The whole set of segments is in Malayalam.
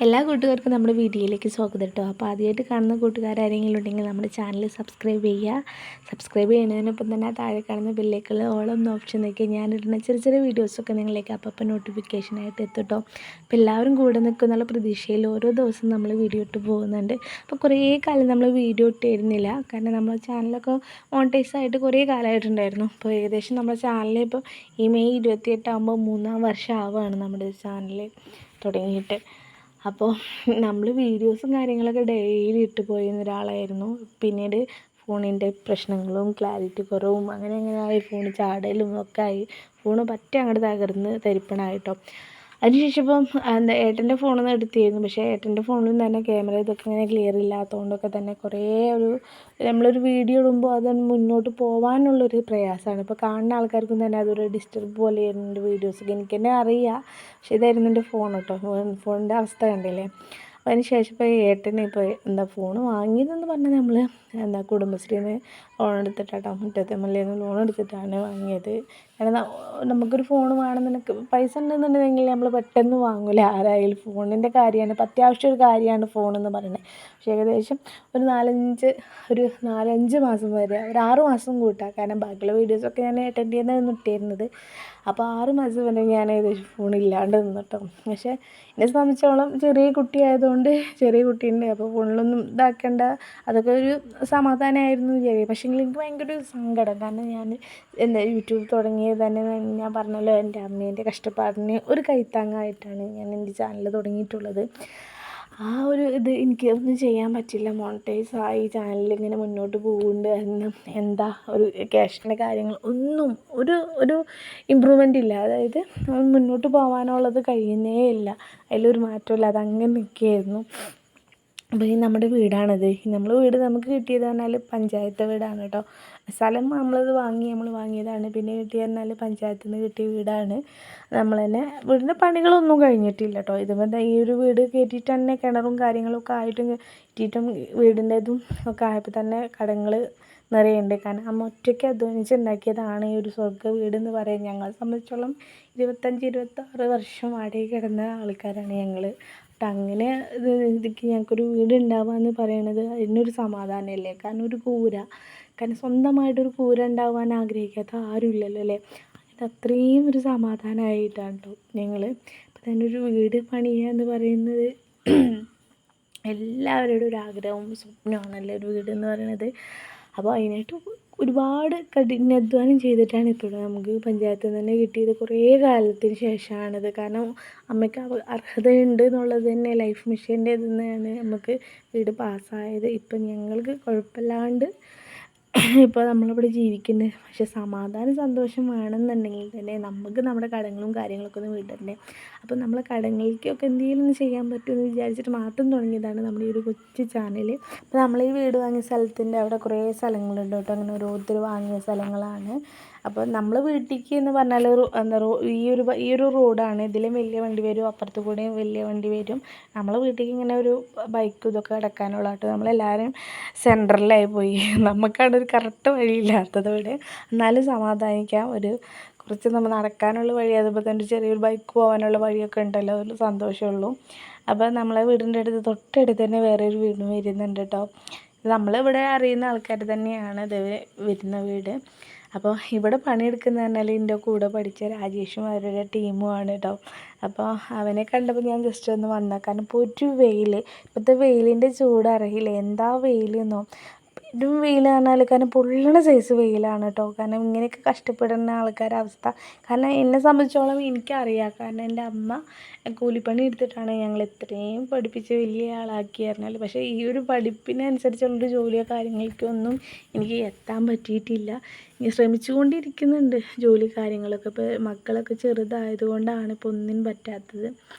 എല്ലാ കൂട്ടുകാർക്കും നമ്മുടെ വീഡിയോയിലേക്ക് സ്വാഗതം കേട്ടോ. അപ്പോൾ ആദ്യമായിട്ട് കാണുന്ന കൂട്ടുകാരെങ്കിലും ഉണ്ടെങ്കിൽ നമ്മുടെ ചാനൽ സബ്സ്ക്രൈബ് ചെയ്യുക. സബ്സ്ക്രൈബ് ചെയ്യുന്നതിനൊപ്പം തന്നെ താഴെ കാണുന്ന ബെല്ലേക്കുള്ള ഓൾ എന്ന ഓപ്ഷൻ നോക്കി ഞാനിടുന്ന ചെറിയ ചെറിയ വീഡിയോസൊക്കെ നിങ്ങളിലേക്ക് അപ്പം നോട്ടിഫിക്കേഷനായിട്ട് എത്തും കേട്ടോ. അപ്പോൾ എല്ലാവരും കൂടെ നിൽക്കുന്നുള്ള പ്രതീക്ഷയിൽ ഓരോ ദിവസം നമ്മൾ വീഡിയോ ഇട്ട് പോകുന്നുണ്ട്. അപ്പോൾ കുറേ കാലം നമ്മൾ വീഡിയോ ഇട്ടിരുന്നില്ല, കാരണം നമ്മുടെ ചാനലൊക്കെ മോണിറ്റൈസായിട്ട് കുറേ കാലമായിട്ടുണ്ടായിരുന്നു. അപ്പോൾ ഏകദേശം നമ്മുടെ ചാനലിൽ ഇപ്പോൾ ഈ മെയ് 28 ആകുമ്പോൾ 3-ാം വർഷം ആവുകയാണ് നമ്മുടെ ചാനൽ തുടങ്ങിയിട്ട്. അപ്പോൾ നമ്മൾ വീഡിയോസും കാര്യങ്ങളൊക്കെ ഡെയിലി ഇട്ട് പോയിരുന്ന ഒരാളായിരുന്നു. പിന്നീട് ഫോണിൻ്റെ പ്രശ്നങ്ങളും ക്ലാരിറ്റി കുറവും അങ്ങനെ ആയി, ഫോൺ ചാടലും ഒക്കെ ആയി, ഫോണ് പറ്റ അങ്ങോട്ട് തകർന്ന് തരിപ്പണായിട്ടോ. അതിനുശേഷം ഇപ്പം ഏട്ടൻ്റെ ഫോണിൽ എടുത്തിരുന്നു. പക്ഷേ ഏട്ടൻ്റെ ഫോണിലും തന്നെ ക്യാമറ ഇതൊക്കെ ഇങ്ങനെ ക്ലിയർ ഇല്ലാത്തതുകൊണ്ടൊക്കെ തന്നെ കുറേ നമ്മളൊരു വീഡിയോ ഇടുമ്പോൾ അത് മുന്നോട്ട് പോകാനുള്ളൊരു പ്രയാസമാണ്. ഇപ്പോൾ കാണുന്ന ആൾക്കാർക്കും തന്നെ അതൊരു ഡിസ്റ്റർബ് പോലെയായിരുന്നു എൻ്റെ വീഡിയോസൊക്കെ. എനിക്ക് തന്നെ അറിയാം, പക്ഷേ ഇതായിരുന്നു എൻ്റെ ഫോൺ കേട്ടോ. ഫോണിൻ്റെ അവസ്ഥ കണ്ടില്ലേ. അതിന് ശേഷം ഇപ്പോൾ ഏട്ടന് ഇപ്പോൾ ഫോൺ വാങ്ങിയതെന്ന് പറഞ്ഞാൽ നമ്മൾ കുടുംബശ്രീയിൽ നിന്ന് ലോൺ എടുത്തിട്ടാട്ടോ, മുറ്റത്തമ്മലേന്ന് ലോൺ എടുത്തിട്ടാണ് വാങ്ങിയത്. കാരണം നമുക്കൊരു ഫോൺ വേണമെന്നുണ്ടെങ്കിൽ പൈസ ഉണ്ടെന്നുണ്ടെങ്കിൽ നമ്മൾ പെട്ടെന്ന് വാങ്ങില്ല ആരായാലും. ഫോണിൻ്റെ കാര്യമാണ്, ഇപ്പോൾ അത്യാവശ്യം ഒരു കാര്യമാണ് ഫോണെന്ന് പറയുന്നത്. പക്ഷേ ഏകദേശം ഒരു 4-5 മാസം വരെ, ഒരു 6 മാസം കൂട്ടാം, കാരണം ബാക്കിയുള്ള വീഡിയോസൊക്കെ ഞാൻ ഏട്ടൻ്റെ നിന്ന് ഇട്ടിരുന്നത്. അപ്പോൾ 6 മാസം വരെ ഞാൻ ഏകദേശം ഫോണില്ലാണ്ട് നിന്നിട്ടോ. പക്ഷേ എന്നെ സംബന്ധിച്ചോളം ചെറിയ കുട്ടി ആയതുകൊണ്ട്, ചെറിയ കുട്ടീൻ്റെ അപ്പോൾ ഫോണിലൊന്നും ഇതാക്കേണ്ട, അതൊക്കെ ഒരു സമാധാനമായിരുന്നു വിചാരിക്കും. പക്ഷേ എനിക്ക് ഭയങ്കര ഒരു സങ്കടം, കാരണം ഞാൻ യൂട്യൂബ് തുടങ്ങിയത് തന്നെ ഞാൻ പറഞ്ഞല്ലോ, എൻ്റെ അമ്മേൻ്റെ കഷ്ടപ്പാടിന് ഒരു കൈത്താങ്ങായിട്ടാണ് ഞാൻ എൻ്റെ ചാനൽ തുടങ്ങിയിട്ടുള്ളത്. ആ ഒരു ഇത് എനിക്ക് ഒന്നും ചെയ്യാൻ പറ്റില്ല. മോണിറ്റൈസായി ചാനലിങ്ങനെ മുന്നോട്ട് പോകുന്നുണ്ട് എന്ന് എന്താ ഒരു ക്യാഷിൻ്റെ കാര്യങ്ങൾ ഒന്നും ഒരു ഇമ്പ്രൂവ്മെൻ്റ് ഇല്ല. അതായത് മുന്നോട്ട് പോകാനുള്ളത് കഴിയുന്നേ ഇല്ല, അതിലൊരു മാറ്റമില്ല, അതങ്ങനെ നിൽക്കുകയായിരുന്നു. അപ്പോൾ ഈ നമ്മുടെ വീടാണിത്. നമ്മൾ വീട് നമുക്ക് കിട്ടിയത് പറഞ്ഞാൽ പഞ്ചായത്ത് വീടാണ് കേട്ടോ. സ്ഥലം നമ്മൾ വാങ്ങിയതാണ്. പിന്നെ കിട്ടിയത് പറഞ്ഞാൽ പഞ്ചായത്തിൽ നിന്ന് കിട്ടിയ വീടാണ്. നമ്മൾ തന്നെ വീടിൻ്റെ പണികളൊന്നും കഴിഞ്ഞിട്ടില്ല കേട്ടോ. ഇതുപോലെ ഈ ഒരു വീട് കയറ്റിയിട്ട് തന്നെ കിണറും കാര്യങ്ങളൊക്കെ ആയിട്ടും കയറ്റിയിട്ടും വീടിൻ്റെതും ഒക്കെ ആയപ്പോൾ തന്നെ കടങ്ങൾ നിറയുണ്ട്. കാരണം അമ്മ ഒറ്റയ്ക്ക് അധ്വാനിച്ചുണ്ടാക്കിയതാണ് ഈ ഒരു സ്വർഗ്ഗ വീടെന്ന് പറയാം. ഞങ്ങളെ സംബന്ധിച്ചോളം 25-26 വർഷം വാടകയ്ക്ക് കിടന്ന ആൾക്കാരാണ് ഞങ്ങൾ. അപ്പം അങ്ങനെ ഇതിക്ക് ഞങ്ങൾക്കൊരു വീട് ഉണ്ടാവുക എന്ന് പറയണത് അതിനൊരു സമാധാനമല്ലേ. കാരണം ഒരു കൂര, കാരണം സ്വന്തമായിട്ടൊരു കൂര ഉണ്ടാവാൻ ആഗ്രഹിക്കാത്ത ആരുമില്ലല്ലോ അല്ലേ. അത് അത്രയും ഒരു സമാധാനമായിട്ടാണ് കേട്ടോ ഞങ്ങൾ. അപ്പം തന്നെ ഒരു വീട് പണിയുക എന്ന് പറയുന്നത് എല്ലാവരുടെയും ഒരു ആഗ്രഹവും സ്വപ്നമാണല്ലോ ഒരു വീട് എന്ന് പറയുന്നത്. അപ്പോൾ അതിനായിട്ട് ഒരുപാട് കഠിനാധ്വാനം ചെയ്തിട്ടാണ് ഇപ്പോൾ നമുക്ക് പഞ്ചായത്തിൽ നിന്ന് തന്നെ കിട്ടിയത്. കുറേ കാലത്തിന് ശേഷമാണിത്. കാരണം അമ്മയ്ക്ക് അർഹതയുണ്ട് എന്നുള്ളത് തന്നെ ലൈഫ് മിഷൻ്റെ ഇതിൽ നിന്നാണ് നമുക്ക് വീട് പാസ്സായത്. ഇപ്പം ഞങ്ങൾക്ക് കുഴപ്പമില്ലാണ്ട് ഇപ്പോൾ നമ്മളിവിടെ ജീവിക്കുന്നത്. പക്ഷേ സമാധാനം സന്തോഷം വേണമെന്നുണ്ടെങ്കിൽ തന്നെ നമുക്ക് നമ്മുടെ കടങ്ങളും കാര്യങ്ങളൊക്കെ ഒന്ന് വീട്ടണ്ടേ. അപ്പോൾ നമ്മളെ കടങ്ങളിലേക്കൊക്കെ എന്തെങ്കിലും ഒന്ന് ചെയ്യാൻ പറ്റുമെന്ന് വിചാരിച്ചിട്ട് മാത്രം തുടങ്ങിയതാണ് നമ്മുടെ ഈ ഒരു കൊച്ചു ചാനൽ. അപ്പോൾ നമ്മൾ ഈ വീട് വാങ്ങിയ സ്ഥലത്തിൻ്റെ അവിടെ കുറേ സ്ഥലങ്ങളുണ്ട് കേട്ടോ. അങ്ങനെ ഓരോരുത്തർ വാങ്ങിയ സ്ഥലങ്ങളാണ്. അപ്പോൾ നമ്മൾ വീട്ടിലേക്ക് എന്ന് പറഞ്ഞാൽ ഈ ഒരു റോഡാണ്. ഇതിലും വലിയ വണ്ടി വരും, അപ്പുറത്ത് കൂടെയും വലിയ വണ്ടി വരും. നമ്മളെ വീട്ടിലേക്ക് ഇങ്ങനെ ഒരു ബൈക്കും ഇതൊക്കെ കിടക്കാനുള്ള കേട്ടോ. നമ്മളെല്ലാവരും സെൻറ്ററിലായി പോയി. നമുക്കാണ് ഒരു കറക്റ്റ് വഴിയില്ലാത്തത് ഇവിടെ. എന്നാലും സമാധാനിക്കാം, കുറച്ച് നമ്മൾ നടക്കാനുള്ള വഴി, അതുപോലെ തന്നെ ചെറിയൊരു ബൈക്ക് പോകാനുള്ള വഴിയൊക്കെ ഉണ്ടല്ലോ, ഒരു സന്തോഷമുള്ളൂ. അപ്പോൾ നമ്മളെ വീടിൻ്റെ അടുത്ത് തൊട്ടടുത്ത് തന്നെ വേറൊരു വീടും വരുന്നുണ്ട് കേട്ടോ. നമ്മളിവിടെ അറിയുന്ന ആൾക്കാർ തന്നെയാണ് ഇത് വരുന്ന വീട്. അപ്പോൾ ഇവിടെ പണിയെടുക്കുന്ന പറഞ്ഞാൽ എൻ്റെ കൂടെ പഠിച്ച രാജേഷും അവരുടെ ടീമുമാണ് കേട്ടോ. അപ്പോൾ അവനെ കണ്ടപ്പോൾ ഞാൻ ജസ്റ്റ് ഒന്ന് വന്ന, കാരണം ഇപ്പോൾ ഒരു വെയിൽ, ഇപ്പോഴത്തെ വെയിലിൻ്റെ ചൂട് അറിയില്ല, എന്താ വെയിലെന്നോ. പെരും വെയിൽ പറഞ്ഞാൽ, കാരണം പൊള്ളണ സൈസ് വെയിലാണ് കേട്ടോ. കാരണം ഇങ്ങനെയൊക്കെ കഷ്ടപ്പെടുന്ന ആൾക്കാരുടെ അവസ്ഥ, കാരണം എന്നെ സംബന്ധിച്ചോളം എനിക്കറിയാം. കാരണം എൻ്റെ അമ്മ കൂലിപ്പണി എടുത്തിട്ടാണ് ഞങ്ങൾ ഇത്രയും പഠിപ്പിച്ച് വലിയ ആളാക്കി പറഞ്ഞാൽ. പക്ഷേ ഈ ഒരു പഠിപ്പിനനുസരിച്ചുള്ളൊരു ജോലിയോ കാര്യങ്ങൾക്കൊന്നും എനിക്ക് എത്താൻ പറ്റിയിട്ടില്ല. ഇനി ശ്രമിച്ചുകൊണ്ടിരിക്കുന്നുണ്ട് ജോലി കാര്യങ്ങളൊക്കെ. ഇപ്പോൾ മക്കളൊക്കെ ചെറുതായതുകൊണ്ടാണ് ഇപ്പോൾ ഒന്നിനും പറ്റാത്തത്.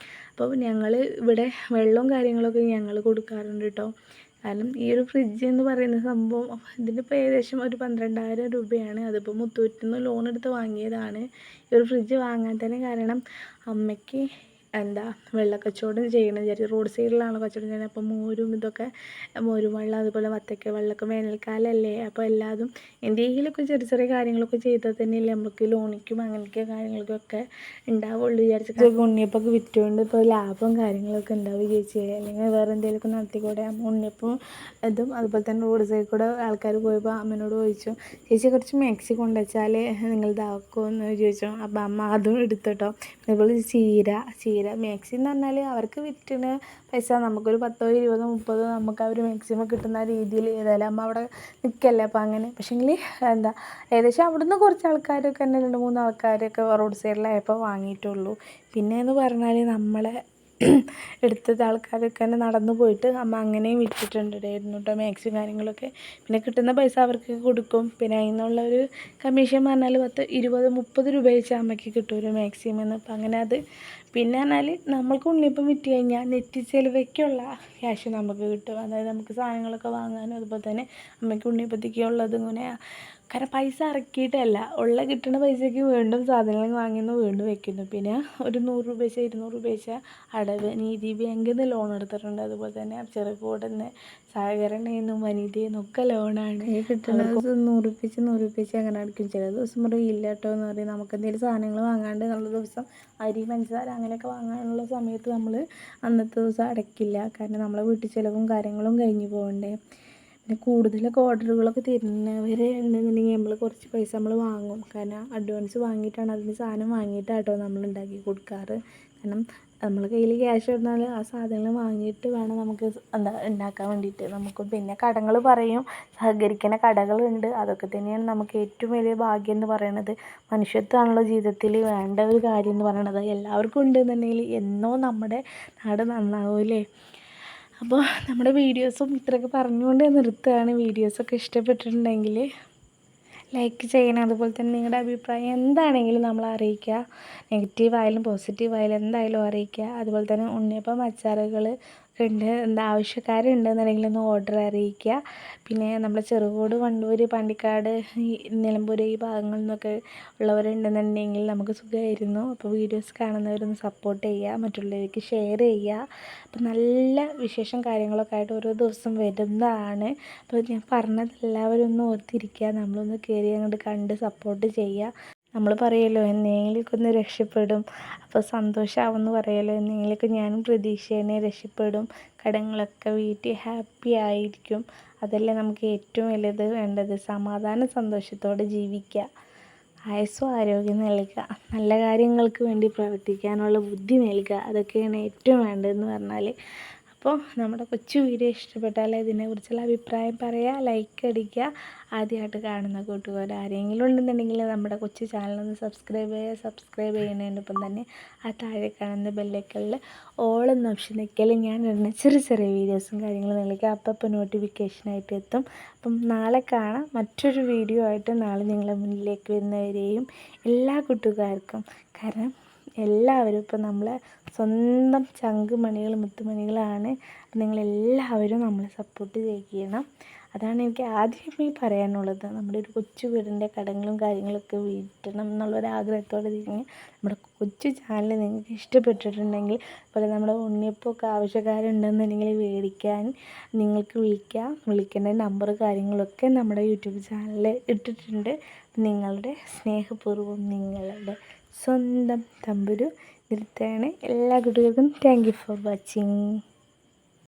അപ്പോൾ ഞങ്ങൾ ഇവിടെ വെള്ളവും കാര്യങ്ങളൊക്കെ ഞങ്ങൾ കൊടുക്കാറുണ്ട് കേട്ടോ. കാരണം ഈ ഒരു ഫ്രിഡ്ജ് എന്ന് പറയുന്ന സംഭവം ഇതിനിപ്പോൾ ഏകദേശം ഒരു 12,000 രൂപയാണ്. അതിപ്പോൾ മുത്തൂറ്റിൽ നിന്ന് ലോൺ എടുത്ത് വാങ്ങിയതാണ്. ഈ ഒരു ഫ്രിഡ്ജ് വാങ്ങാൻ തന്നെ കാരണം അമ്മയ്ക്ക് എന്താ വെള്ളക്കച്ചവടം ചെയ്യണം വിചാരിച്ചു. റോഡ് സൈഡിലാണ് കച്ചവടം ചെയ്യുന്നത്. അപ്പോൾ മോരും ഇതൊക്കെ, മോരും വെള്ളം അതുപോലെ വത്തക്ക വെള്ളമൊക്കെ വേനൽക്കാലമല്ലേ, അപ്പോൾ എല്ലാതും എന്തെങ്കിലുമൊക്കെ ചെറിയ ചെറിയ കാര്യങ്ങളൊക്കെ ചെയ്താൽ തന്നെയല്ലേ നമുക്ക് ലോണിക്കും അങ്ങനത്തെ കാര്യങ്ങൾക്കൊക്കെ ഉണ്ടാവുള്ളൂ വിചാരിച്ചു. ഉണ്ണിയപ്പൊക്കെ വിറ്റുകൊണ്ട് ഇപ്പോൾ ലാഭം കാര്യങ്ങളൊക്കെ ഉണ്ടാവും ചേച്ചി, അല്ലെങ്കിൽ വേറെ എന്തെങ്കിലുമൊക്കെ നടത്തിക്കൂടെ. ഉണ്ണിയപ്പം ഇതും അതുപോലെ തന്നെ റോഡ് സൈഡിൽ കൂടെ ആൾക്കാർ പോയപ്പോൾ അമ്മനോട് ചോദിച്ചു, ചേച്ചി കുറച്ച് മാക്സി കൊണ്ടുവച്ചാൽ നിങ്ങൾ ഇതാക്കുമെന്ന് ചോദിച്ചു. അപ്പോൾ അമ്മ അതും എടുത്തോട്ടോ. അതുപോലെ ചീര മാക്സി എന്ന് പറഞ്ഞാൽ അവർക്ക് വിറ്റുന്ന പൈസ നമുക്കൊരു 10, 20, 30 നമുക്ക് അവർ മാക്സിമം കിട്ടുന്ന രീതിയിൽ ഏതായാലും അമ്മ അവിടെ നിൽക്കല്ലേ. അപ്പോൾ അങ്ങനെ പക്ഷേങ്കിൽ എന്താ ഏകദേശം അവിടുന്ന് കുറച്ച് ആൾക്കാരൊക്കെ തന്നെ 2-3 ആൾക്കാരൊക്കെ റോഡ് സൈഡിലായപ്പോൾ വാങ്ങിയിട്ടുള്ളൂ. പിന്നെയെന്ന് പറഞ്ഞാൽ നമ്മളെ എടുത്തത് ആൾക്കാരൊക്കെ തന്നെ നടന്നു പോയിട്ട് അമ്മ അങ്ങനെയും വിറ്റിട്ടുണ്ടായിരുന്നു കേട്ടോ മാക്സിയും കാര്യങ്ങളൊക്കെ. പിന്നെ കിട്ടുന്ന പൈസ അവർക്ക് കൊടുക്കും. പിന്നെ അതിൽ നിന്നുള്ളൊരു കമ്മീഷൻ പറഞ്ഞാൽ 10, 20, 30 രൂപ വെച്ച് അമ്മയ്ക്ക് കിട്ടും ഒരു മാക്സിമെന്ന്. അപ്പം അങ്ങനെ അത് പിന്നെ പറഞ്ഞാൽ നമ്മൾക്ക് ഉണ്ണിയപ്പം വിറ്റ് കഴിഞ്ഞാൽ നെറ്റ് ചിലവയ്ക്കുള്ള ക്യാഷ് നമുക്ക് കിട്ടും. അതായത് നമുക്ക് സാധനങ്ങളൊക്കെ വാങ്ങാനും അതുപോലെ തന്നെ അമ്മയ്ക്ക് ഉണ്ണിയപ്പത്തേക്കുള്ളത് ഇങ്ങനെ, കാരണം പൈസ ഇറക്കിയിട്ടല്ല, ഉള്ള കിട്ടുന്ന പൈസയ്ക്ക് വീണ്ടും സാധനങ്ങൾ വാങ്ങിയെന്ന് വീണ്ടും വെക്കുന്നു. പിന്നെ ഒരു 100 രൂപ വെച്ച് 200 രൂപ വെച്ച് അടവ് നീതി ബാങ്കിൽ നിന്ന് ലോൺ എടുത്തിട്ടുണ്ട്. അതുപോലെ തന്നെ ചെറുകോടിൽ നിന്ന് സഹകരണയിൽ നിന്നും വനിതയിൽ നിന്നും ഒക്കെ ലോണാണ് കിട്ടുന്നത്. 100 രൂപ വെച്ച് അങ്ങനെ അടയ്ക്കും. ചില ദിവസം പറയും ഇല്ല കേട്ടോ എന്ന് പറയും. നമുക്ക് എന്തെങ്കിലും സാധനങ്ങൾ വാങ്ങാണ്ട് നല്ല ദിവസം അരി പഞ്ചസാര അങ്ങനെയൊക്കെ വാങ്ങാനുള്ള സമയത്ത് നമ്മൾ അന്നത്തെ ദിവസം അടയ്ക്കില്ല. കാരണം നമ്മളെ വീട്ടിൽ ചിലവും കാര്യങ്ങളും കഴിഞ്ഞ് പോകണ്ടേ. പിന്നെ കൂടുതലൊക്കെ ഓർഡറുകളൊക്കെ തരുന്നവർ ഉണ്ടെന്നുണ്ടെങ്കിൽ നമ്മൾ കുറച്ച് പൈസ നമ്മൾ വാങ്ങും. കാരണം അഡ്വാൻസ് വാങ്ങിയിട്ടാണ് അതിന് സാധനം വാങ്ങിയിട്ടാണ് കേട്ടോ നമ്മൾ ഉണ്ടാക്കി കൊടുക്കാറ്. കാരണം നമ്മൾ കയ്യിൽ ക്യാഷ് വന്നാൽ ആ സാധനങ്ങൾ വാങ്ങിയിട്ട് വേണം നമുക്ക് എന്താ ഉണ്ടാക്കാൻ വേണ്ടിയിട്ട്. നമുക്ക് പിന്നെ കടങ്ങൾ പറയും, സഹകരിക്കുന്ന കടകളുണ്ട്. അതൊക്കെ തന്നെയാണ് നമുക്ക് ഏറ്റവും വലിയ ഭാഗ്യം എന്ന് പറയണത്. മനുഷ്യത്വമാണല്ലോ ജീവിതത്തിൽ വേണ്ട ഒരു കാര്യം എന്ന് പറയണത്. എല്ലാവർക്കും ഉണ്ടെന്നുണ്ടെങ്കിൽ എന്നോ നമ്മുടെ നാട് നന്നാവൂലേ. അപ്പോൾ നമ്മുടെ വീഡിയോസും ഇത്രയൊക്കെ പറഞ്ഞുകൊണ്ട് നിർത്തുകയാണ്. വീഡിയോസൊക്കെ ഇഷ്ടപ്പെട്ടിട്ടുണ്ടെങ്കിൽ ലൈക്ക് ചെയ്യണം. അതുപോലെ തന്നെ നിങ്ങളുടെ അഭിപ്രായം എന്താണെങ്കിലും നമ്മളെ അറിയിക്കുക. നെഗറ്റീവായാലും പോസിറ്റീവായാലും എന്തായാലും അറിയിക്കുക. അതുപോലെ തന്നെ ഉണ്ണിയപ്പം അച്ചാറുകൾ ഉണ്ട്, എന്താ ആവശ്യക്കാരുണ്ടെന്നുണ്ടെങ്കിൽ ഒന്ന് ഓർഡർ അറിയിക്കുക. പിന്നെ നമ്മൾ ചെറുകോട്, വണ്ടൂർ, പാണ്ടിക്കാട്, ഈ നിലമ്പൂർ ഈ ഭാഗങ്ങളിൽ നിന്നൊക്കെ ഉള്ളവരുണ്ടെന്നുണ്ടെങ്കിൽ നമുക്ക് സുഖമായിരുന്നു. അപ്പോൾ വീഡിയോസ് കാണുന്നവരൊന്ന് സപ്പോർട്ട് ചെയ്യുക, മറ്റുള്ളവർക്ക് ഷെയർ ചെയ്യുക. അപ്പോൾ നല്ല വിശേഷം കാര്യങ്ങളൊക്കെ ആയിട്ട് ഓരോ ദിവസം വരുന്നതാണ്. അപ്പോൾ ഞാൻ പറഞ്ഞത് എല്ലാവരും ഒന്ന് ഓർത്തിരിക്കുക, നമ്മളൊന്ന് കയറി അങ്ങോട്ട് കണ്ട് സപ്പോർട്ട് ചെയ്യുക. നമ്മൾ പറയുമല്ലോ എന്തെങ്കിലുമൊക്കെ ഒന്ന് രക്ഷപ്പെടും, അപ്പോൾ സന്തോഷമാവുമെന്ന് പറയുമല്ലോ. എന്തെങ്കിലുമൊക്കെ ഞാനും പ്രതീക്ഷേനെ രക്ഷപ്പെടും, കടങ്ങളൊക്കെ വീട്ടിൽ ഹാപ്പി ആയിരിക്കും. അതല്ലേ നമുക്ക് ഏറ്റവും വലുത് വേണ്ടത്. സമാധാന സന്തോഷത്തോടെ ജീവിക്കുക, ആയുസ്സും ആരോഗ്യം നൽകുക, നല്ല കാര്യങ്ങൾക്ക് വേണ്ടി പ്രവർത്തിക്കാനുള്ള ബുദ്ധി നൽകുക. അതൊക്കെയാണ് ഏറ്റവും വേണ്ടതെന്ന് പറഞ്ഞാൽ. അപ്പോൾ നമ്മുടെ കൊച്ചു വീഡിയോ ഇഷ്ടപ്പെട്ടാൽ ഇതിനെക്കുറിച്ചുള്ള അഭിപ്രായം പറയുക, ലൈക്ക് അടിക്കുക. ആദ്യമായിട്ട് കാണുന്ന കൂട്ടുകാർ ആരെങ്കിലും ഉണ്ടെന്നുണ്ടെങ്കിൽ നമ്മുടെ കൊച്ചു ചാനലൊന്ന് സബ്സ്ക്രൈബ് ചെയ്യുന്നതിനൊപ്പം തന്നെ ആ താഴെ കാണുന്ന ബെല്ലൈക്കണിൽ ഓൾ എന്ന ഓപ്ഷൻ നിൽക്കൽ ഞാൻ ഇടുന്ന ചെറിയ ചെറിയ വീഡിയോസും കാര്യങ്ങളും നിങ്ങൾക്ക് അപ്പോൾ നോട്ടിഫിക്കേഷനായിട്ട് എത്തും. അപ്പം നാളെ കാണാം മറ്റൊരു വീഡിയോ ആയിട്ട്. നാളെ നിങ്ങളുടെ മുന്നിലേക്ക് വരുന്നവരെയും എല്ലാ കൂട്ടുകാർക്കും, കാരണം എല്ലാവരും ഇപ്പം നമ്മളെ സ്വന്തം ചങ്കുമണികൾ മുത്തുമണികളാണ്. നിങ്ങളെല്ലാവരും നമ്മളെ സപ്പോർട്ട് ചെയ്യണം. അതാണ് എനിക്ക് ആദ്യമേ പറയാനുള്ളത്. നമ്മുടെ ഒരു കൊച്ചു വീടിൻ്റെ കടങ്ങളും കാര്യങ്ങളൊക്കെ വീട്ടണം എന്നുള്ളൊരാഗ്രഹത്തോടെ തിരിഞ്ഞ് നമ്മുടെ കൊച്ചു ചാനൽ നിങ്ങൾക്ക് ഇഷ്ടപ്പെട്ടിട്ടുണ്ടെങ്കിൽ, അതുപോലെ നമ്മുടെ ഉണ്ണിയപ്പമൊക്കെ ആവശ്യക്കാരുണ്ടെന്നുണ്ടെങ്കിൽ മേടിക്കാൻ നിങ്ങൾക്ക് വിളിക്കേണ്ട നമ്പർ കാര്യങ്ങളൊക്കെ നമ്മുടെ യൂട്യൂബ് ചാനലിൽ ഇട്ടിട്ടുണ്ട്. നിങ്ങളുടെ സ്നേഹപൂർവ്വം നിങ്ങളുടെ സ്വന്തം തമ്പുരു നിർത്തുകയാണ്. എല്ലാ കുട്ടികൾക്കും താങ്ക് യു ഫോർ വാച്ചിങ്.